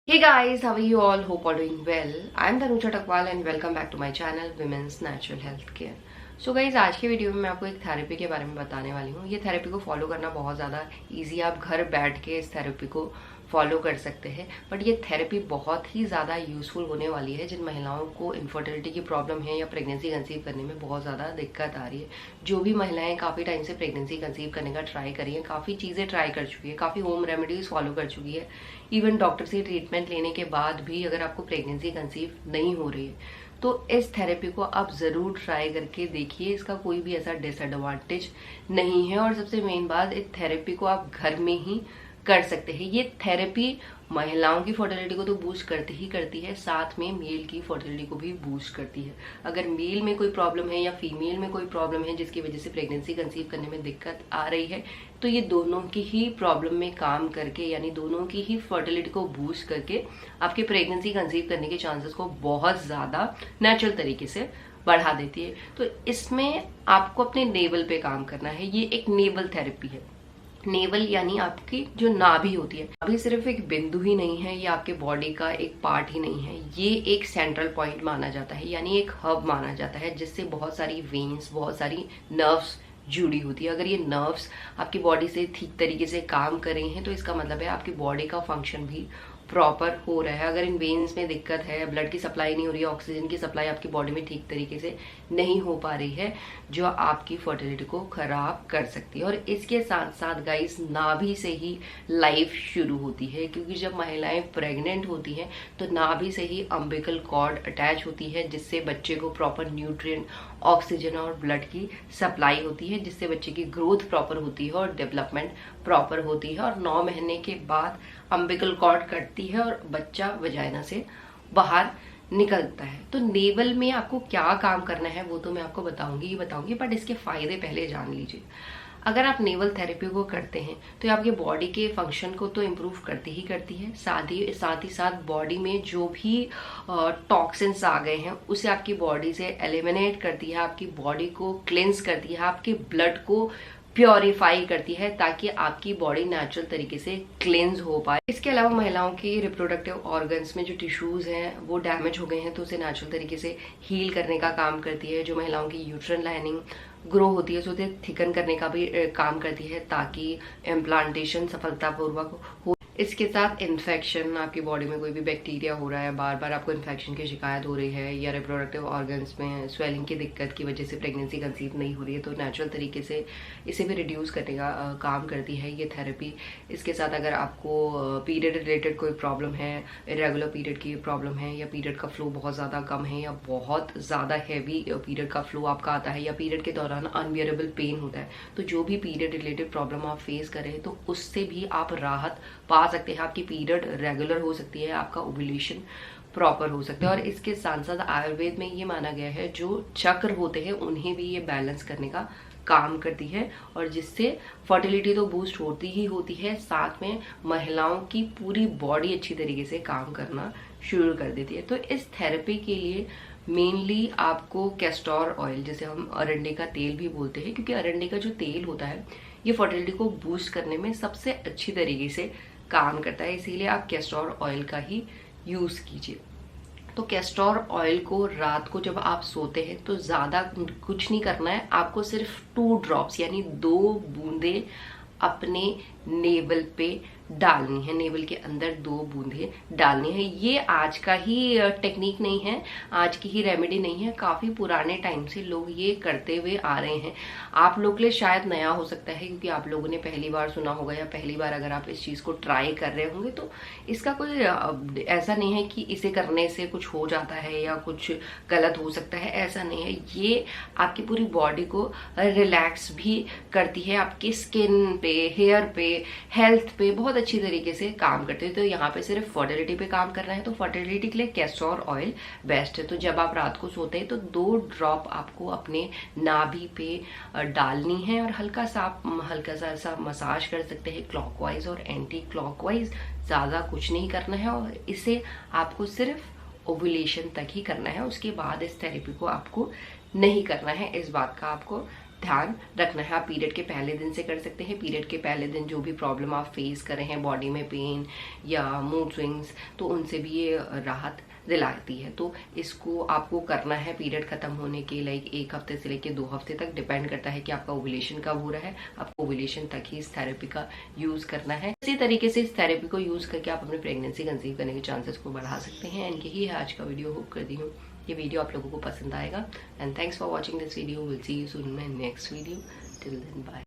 Hey guys, how are you all? Hope all doing well. I'm Tanuja Takwal and welcome back to my channel Women's Natural Health Care. So guys, आज के video में मैं आपको एक therapy के बारे में बताने वाली हूँ। ये थेरेपी को फॉलो करना बहुत ज़्यादा इजी है। आप घर बैठ के इस थेरेपी को फॉलो कर सकते हैं। बट ये थेरेपी बहुत ही ज़्यादा यूजफुल होने वाली है जिन महिलाओं को इनफर्टिलिटी की प्रॉब्लम है या प्रेगनेंसी कंसीव करने में बहुत ज़्यादा दिक्कत आ रही है। जो भी महिलाएं काफ़ी टाइम से प्रेगनेंसी कंसीव करने का ट्राई करी है, काफ़ी चीज़ें ट्राई कर चुकी है, काफ़ी होम रेमेडीज फॉलो कर चुकी है, इवन डॉक्टर से ट्रीटमेंट लेने के बाद भी अगर आपको प्रेगनेंसी कंसीव नहीं हो रही है तो इस थेरेपी को आप ज़रूर ट्राई करके देखिए। इसका कोई भी ऐसा डिसएडवांटेज नहीं है और सबसे मेन बात, इस थेरेपी को आप घर में ही कर सकते हैं। ये थेरेपी महिलाओं की फर्टिलिटी को तो बूस्ट करती ही करती है, साथ में मेल की फर्टिलिटी को भी बूस्ट करती है। अगर मेल में कोई प्रॉब्लम है या फीमेल में कोई प्रॉब्लम है जिसकी वजह से प्रेगनेंसी कंसीव करने में दिक्कत आ रही है, तो ये दोनों की ही प्रॉब्लम में काम करके, यानी दोनों की ही फर्टिलिटी को बूस्ट करके आपके प्रेगनेंसी कंसीव करने के चांसेस को बहुत ज़्यादा नेचुरल तरीके से बढ़ा देती है। तो इसमें आपको अपने नेवल पे काम करना है। ये एक नेवल थेरेपी है। नेवल यानी आपकी जो नाभि होती है। नाभि सिर्फ एक बिंदु ही नहीं है, ये आपके बॉडी का एक पार्ट ही नहीं है, ये एक सेंट्रल पॉइंट माना जाता है, यानी एक हब माना जाता है जिससे बहुत सारी वेन्स, बहुत सारी नर्व्स जुड़ी होती है। अगर ये नर्व्स आपकी बॉडी से ठीक तरीके से काम कर रही हैं तो इसका मतलब है आपकी बॉडी का फंक्शन भी प्रॉपर हो रहा है। अगर इन वेन्स में दिक्कत है, ब्लड की सप्लाई नहीं हो रही है, ऑक्सीजन की सप्लाई आपकी बॉडी में ठीक तरीके से नहीं हो पा रही है, जो आपकी फर्टिलिटी को खराब कर सकती है। और इसके साथ साथ गाइस, नाभि से ही लाइफ शुरू होती है, क्योंकि जब महिलाएं प्रेग्नेंट होती हैं तो नाभि से ही अम्बिकल कॉर्ड अटैच होती है, जिससे बच्चे को प्रॉपर न्यूट्रिएंट, ऑक्सीजन और ब्लड की सप्लाई होती है, जिससे बच्चे की ग्रोथ प्रॉपर होती है और डेवलपमेंट प्रॉपर होती है। और 9 महीने के बाद अम्बिकल कॉर्ड कटती है और बच्चा वजाइना से बाहर निकलता है। तो नेवल में आपको क्या काम करना है वो तो मैं आपको बताऊंगी, बट इसके फायदे पहले जान लीजिए। अगर आप नेवल थेरेपी को करते हैं तो ये आपके बॉडी के फंक्शन को तो इम्प्रूव करती ही करती है, साथ ही साथ बॉडी में जो भी टॉक्सिन्स आ गए हैं उसे आपकी बॉडी से एलिमिनेट करती है, आपकी बॉडी को क्लेंस करती है, आपके ब्लड को प्योरीफाई करती है, ताकि आपकी बॉडी नेचुरल तरीके से क्लेंज हो पाए। इसके अलावा महिलाओं की रिप्रोडक्टिव ऑर्गन्स में जो टिश्यूज हैं वो डैमेज हो गए हैं तो उसे नेचुरल तरीके से हील करने का काम करती है। जो महिलाओं की यूट्रन लाइनिंग ग्रो होती है तो उसे थिकन करने का भी काम करती है, ताकि इम्प्लांटेशन सफलतापूर्वक हो। इसके साथ इन्फेक्शन, आपकी बॉडी में कोई भी बैक्टीरिया हो रहा है, बार बार आपको इन्फेक्शन की शिकायत हो रही है, या रिप्रोडक्टिव ऑर्गन्स में स्वेलिंग की दिक्कत की वजह से प्रेगनेंसी कंसीव नहीं हो रही है, तो नेचुरल तरीके से इसे भी रिड्यूस करने का काम करती है ये थेरेपी। इसके साथ अगर आपको पीरियड रिलेटेड कोई प्रॉब्लम है, इरेगुलर पीरियड की प्रॉब्लम है, या पीरियड का फ्लो बहुत ज़्यादा कम है, या बहुत ज़्यादा हैवी पीरियड का फ्लो आपका आता है, या पीरियड के दौरान अनबियरेबल पेन होता है, तो जो भी पीरियड रिलेटेड प्रॉब्लम आप फेस कर रहे हैं तो उससे भी आप राहत पा सकते हैं। आपकी पीरियड रेगुलर हो सकती है, आपका ओव्यूलेशन प्रॉपर हो सकता है। और इसके साथ साथ आयुर्वेद में ये माना गया है जो चक्र होते हैं उन्हें भी ये बैलेंस करने का काम करती है, और जिससे फर्टिलिटी तो बूस्ट होती ही होती है, साथ में महिलाओं की पूरी बॉडी अच्छी तरीके से काम करना शुरू कर देती है। तो इस थेरेपी के लिए मेनली आपको कैस्टर ऑयल, जिसे हम अरंडे का तेल भी बोलते हैं, क्योंकि अरंडे का जो तेल होता है ये फर्टिलिटी को बूस्ट करने में सबसे अच्छी तरीके से काम करता है, इसीलिए आप कैस्टर ऑयल का ही यूज कीजिए। तो कैस्टर ऑयल को रात को जब आप सोते हैं तो ज्यादा कुछ नहीं करना है, आपको सिर्फ 2 ड्रॉप्स यानी 2 बूंदे अपने नेवल पे डालनी है, नेवल के अंदर 2 बूंदे डालनी है। ये आज का ही टेक्निक नहीं है, आज की ही रेमेडी नहीं है, काफी पुराने टाइम से लोग ये करते हुए आ रहे हैं। आप लोग के लिए शायद नया हो सकता है, क्योंकि आप लोगों ने पहली बार सुना होगा, या पहली बार अगर आप इस चीज को ट्राई कर रहे होंगे तो इसका कोई ऐसा नहीं है कि इसे करने से कुछ हो जाता है या कुछ गलत हो सकता है, ऐसा नहीं है। ये आपकी पूरी बॉडी को रिलैक्स भी करती है, आपकी स्किन पे, हेयर पे, हेल्थ पे बहुत अच्छी तरीके से काम करते हैं। तो यहाँ पे सिर्फ फर्टिलिटी पे काम करना है, तो फर्टिलिटी के लिए कैस्टर ऑयल बेस्ट है। तो जब आप रात को सोते हैं तो 2 ड्रॉप आपको अपने नाभि पे डालनी है, और हल्का सा ऐसा मसाज कर सकते हैं क्लॉकवाइज और एंटी क्लॉकवाइज, ज्यादा कुछ नहीं करना है। और इसे आपको सिर्फ ओव्यूलेशन तक ही करना है, उसके बाद इस थेरेपी को आपको नहीं करना है, इस बात का आपको ध्यान रखना है। आप पीरियड के पहले दिन से कर सकते हैं। पीरियड के पहले दिन जो भी प्रॉब्लम आप फेस कर रहे हैं, बॉडी में पेन या मूड स्विंग्स, तो उनसे भी ये राहत दिलाती है। तो इसको आपको करना है पीरियड खत्म होने के लाइक 1 हफ्ते से लेकर 2 हफ्ते तक, डिपेंड करता है कि आपका ओव्यूलेशन कब हो रहा है। आपको ओव्यूलेशन तक ही इस थेरेपी का यूज करना है। इसी तरीके से इस थेरेपी को यूज करके आप अपने प्रेगनेंसी कंसीव करने के चांसेस को बढ़ा सकते हैं। एंड यही है आज का वीडियो। होप करती हूँ ये वीडियो आप लोगों को पसंद आएगा। And thanks for watching this video. Will see you soon in my next video. Till then bye.